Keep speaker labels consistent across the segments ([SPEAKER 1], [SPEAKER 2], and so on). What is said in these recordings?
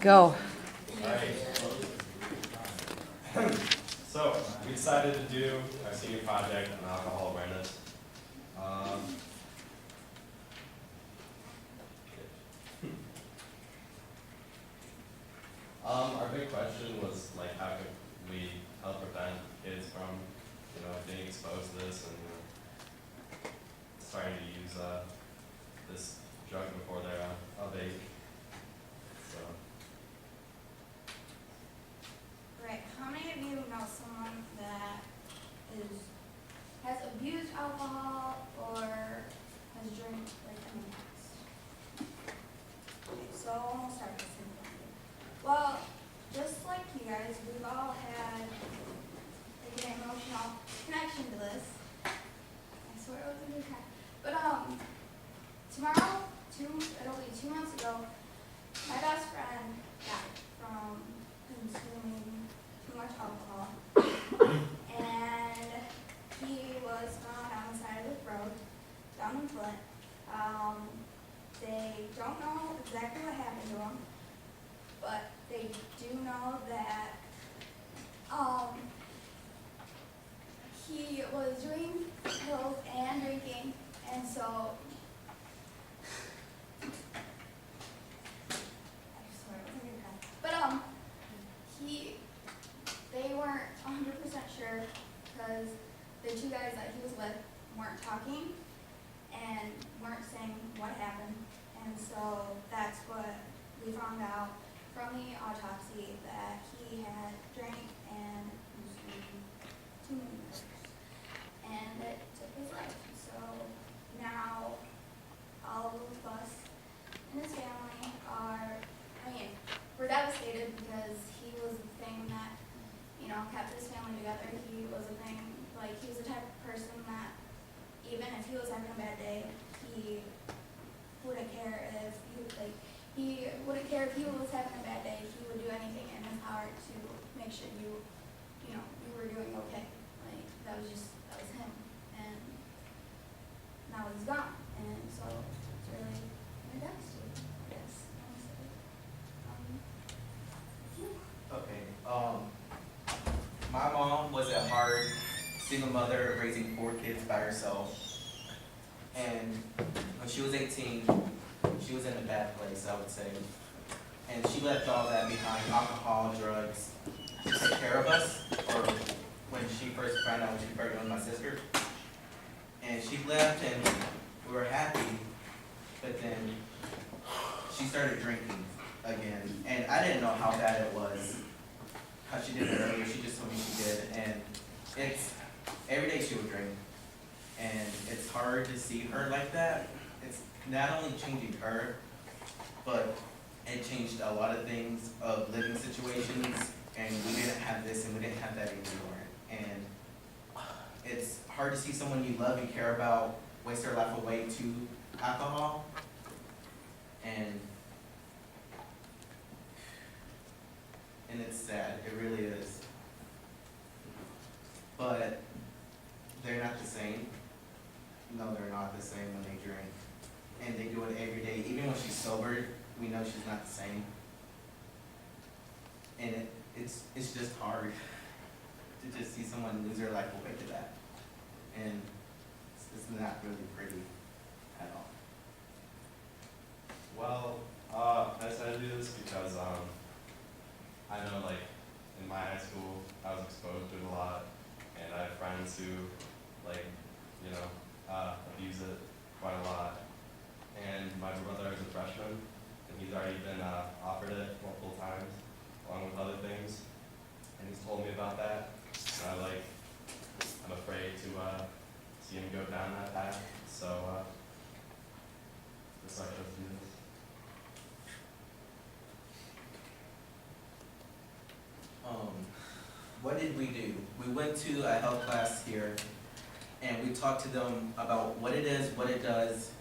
[SPEAKER 1] Go.
[SPEAKER 2] Alright. So, we decided to do our senior project on alcohol awareness. Our big question was like, how could we help prevent kids from, being exposed to this and starting to use this drug before they're of age. So.
[SPEAKER 3] Right. How many of you know someone that has abused alcohol or has drank like in the past? Okay, so almost start the same thing. Well, just like you guys, we've all had like an emotional connection to this. I swear it was a good time. But tomorrow, it'll be 2 months ago, my best friend died from consuming too much alcohol. And he was found on the side of the road, down in Flint. They don't know exactly what happened to him, but they do know that he was doing pills and drinking, and so they weren't 100% sure because the two guys that he was with weren't talking and weren't saying what happened. And so that's what we found out from the autopsy, that he had drank and consumed too many pills. And it took his life. So now all of us and his family we're devastated because he was the thing that, kept his family together. He was a thing, he was the type of person that even if he was having a bad day, he wouldn't care if he wouldn't care if he was having a bad day. He would do anything in his power to make sure you were doing okay. That was him. And now he's gone. And so it's really devastating, I guess, honestly.
[SPEAKER 4] Okay. My mom was a hard single mother raising 4 kids by herself. And when she was 18, she was in a bad place, I would say. And she left all that behind, alcohol, drugs, to take care of us, or when she first found out when she was pregnant with my sister. And she left and we were happy, but then she started drinking again. And I didn't know how bad it was. How she did it earlier, she just told me she did, and it's every day she would drink, and it's hard to see her like that. It's not only changing her, but it changed a lot of things of living situations, and we didn't have this and we didn't have that anymore. And it's hard to see someone you love and care about waste their life away to alcohol, and it's sad, it really is. But they're not the same. No, they're not the same when they drink. And they do it every day. Even when she's sober, we know she's not the same. And it's just hard to just see someone lose their life away to that. And it's not really pretty at all.
[SPEAKER 2] Well, I decided to do this because I know in my high school I was exposed to it a lot, and I have friends who abuse it quite a lot. And my brother is a freshman, and he's already been offered it multiple times, along with other things, and he's told me about that. And I'm afraid to see him go down that path, so just like us do this.
[SPEAKER 4] What did we do? We went to a health class here, and we talked to them about what it is, what it does,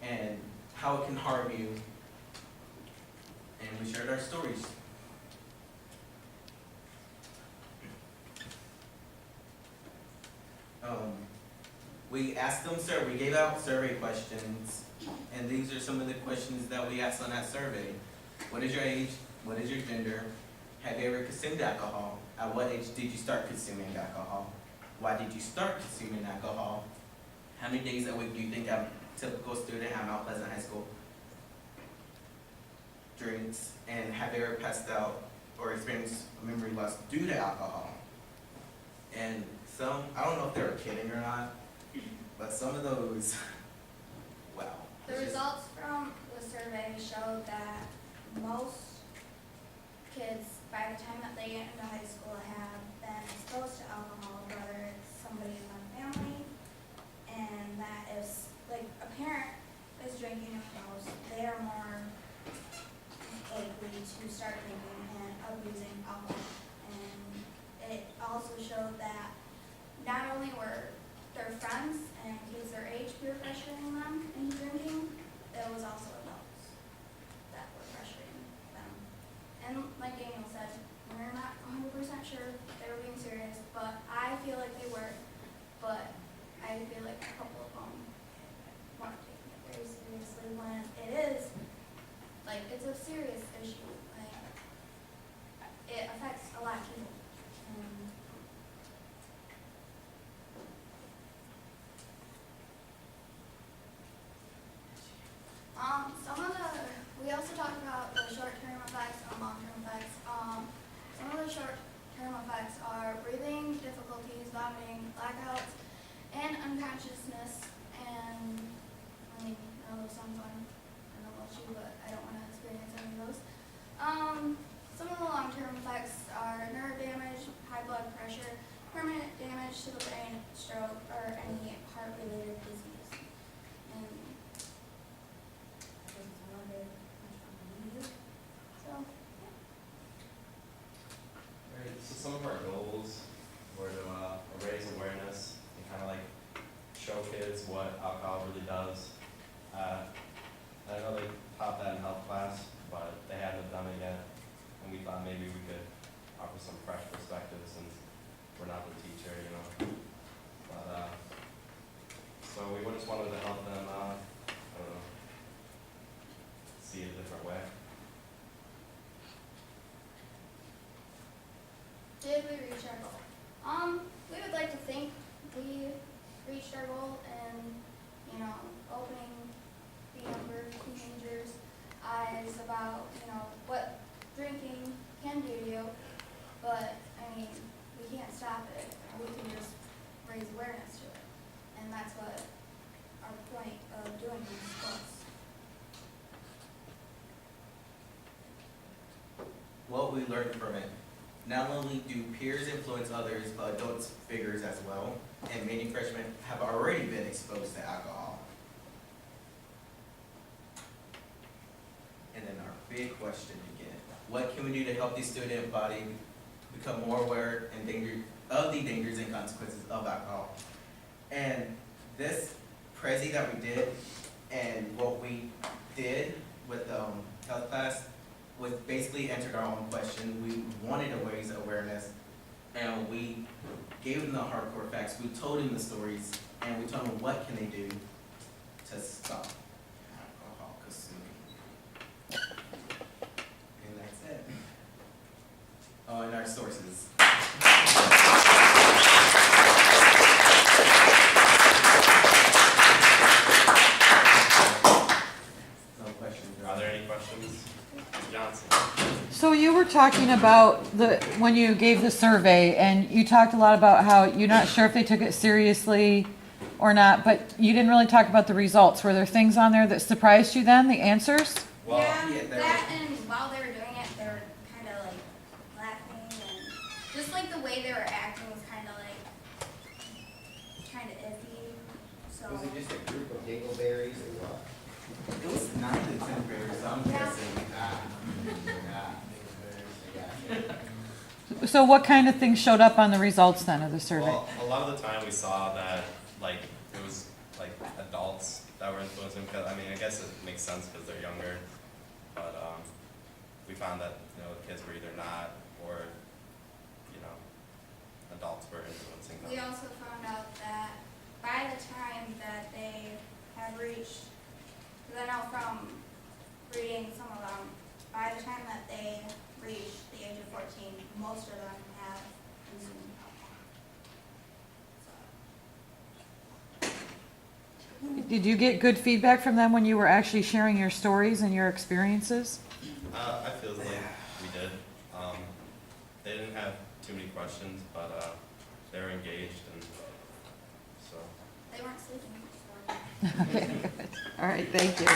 [SPEAKER 4] and how it can harm you. And we shared our stories. We asked them, we gave out survey questions, and these are some of the questions that we asked on that survey. What is your age? What is your gender? Have you ever consumed alcohol? At what age did you start consuming alcohol? Why did you start consuming alcohol? How many days a week do you think a typical student at Mount Pleasant High School drinks? And have you ever passed out or experienced memory loss due to alcohol? And some, I don't know if they were kidding or not, but some of those, wow.
[SPEAKER 3] The results from the survey showed that most kids, by the time that they get into high school, have been exposed to alcohol, whether it's somebody in their family, and that if, like, a parent is drinking in the house, they are more likely to start drinking and abusing alcohol. And it also showed that not only were their friends and kids their age peer pressuring them into drinking, it was also adults that were pressuring them. And like Daniel said, we're not 100% sure if they were being serious, but I feel like they were. But I feel like a couple of them weren't taking it very seriously when it is, like, it's a serious issue. Like, it affects a lot of people. And we also talked about the short-term effects and long-term effects. Some of the short-term effects are breathing difficulties, vomiting, blackouts, and unconsciousness. And I mean, none of those sound fun. I don't know about you, but I don't want to experience any of those. Some of the long-term effects are nerve damage, high blood pressure, permanent damage to the brain, stroke, or any heart-related disease. And
[SPEAKER 2] Right, so some of our goals were to raise awareness and kind of like show kids what alcohol really does. I know they taught that in health class, but they hadn't done it yet, and we thought maybe we could offer some fresh perspective since we're not the teacher, you know. But so we just wanted to help them, I don't know, see it a different way.
[SPEAKER 3] did we reach our goal? We would like to think we reached our goal in, opening the younger teenagers' eyes about, what drinking can do to you. But, I mean, we can't stop it. We can just raise awareness to it. And that's what our point of doing this was.
[SPEAKER 4] What we learned from it. Not only do peers influence others, but adult figures as well, and many freshmen have already been exposed to alcohol. And then our big question again, what can we do to help the student body become more aware of the dangers and consequences of alcohol? And this Prezi that we did, and what we did with health class, was basically answered our own question. We wanted to raise awareness, and we gave them the hardcore facts. We told them the stories, and we told them what can they do to stop alcohol consuming. And that's it. Oh, and our sources. No questions.
[SPEAKER 2] Are there any questions? Johnson.
[SPEAKER 1] So you were talking about when you gave the survey, and you talked a lot about how you're not sure if they took it seriously or not, but you didn't really talk about the results. Were there things on there that surprised you then, the answers?
[SPEAKER 2] Well,
[SPEAKER 4] yeah,
[SPEAKER 3] that and while they were doing it, they were kind of like laughing and just like the way they were acting was kind of iffy. So
[SPEAKER 5] Was it just a group of dingleberries or what?
[SPEAKER 4] It was 9 to 10 graders, so I'm
[SPEAKER 3] Yeah.
[SPEAKER 4] guessing.
[SPEAKER 1] So what kind of things showed up on the results then of the survey?
[SPEAKER 2] well, a lot of the time we saw that like it was like adults that were influencing. Because I mean, I guess it makes sense because they're younger, but we found that the kids were either not or adults were influencing them.
[SPEAKER 3] we also found out that by the time that they have reached, because I know from reading some of them, by the time that they reach the age of 14, most of them have consumed alcohol. So,
[SPEAKER 1] Did you get good feedback from them when you were actually sharing your stories and your experiences?
[SPEAKER 2] I feel like we did. They didn't have too many questions, but they were engaged, and so.
[SPEAKER 3] they weren't sleeping, so.
[SPEAKER 1] Okay, good. All right, thank you.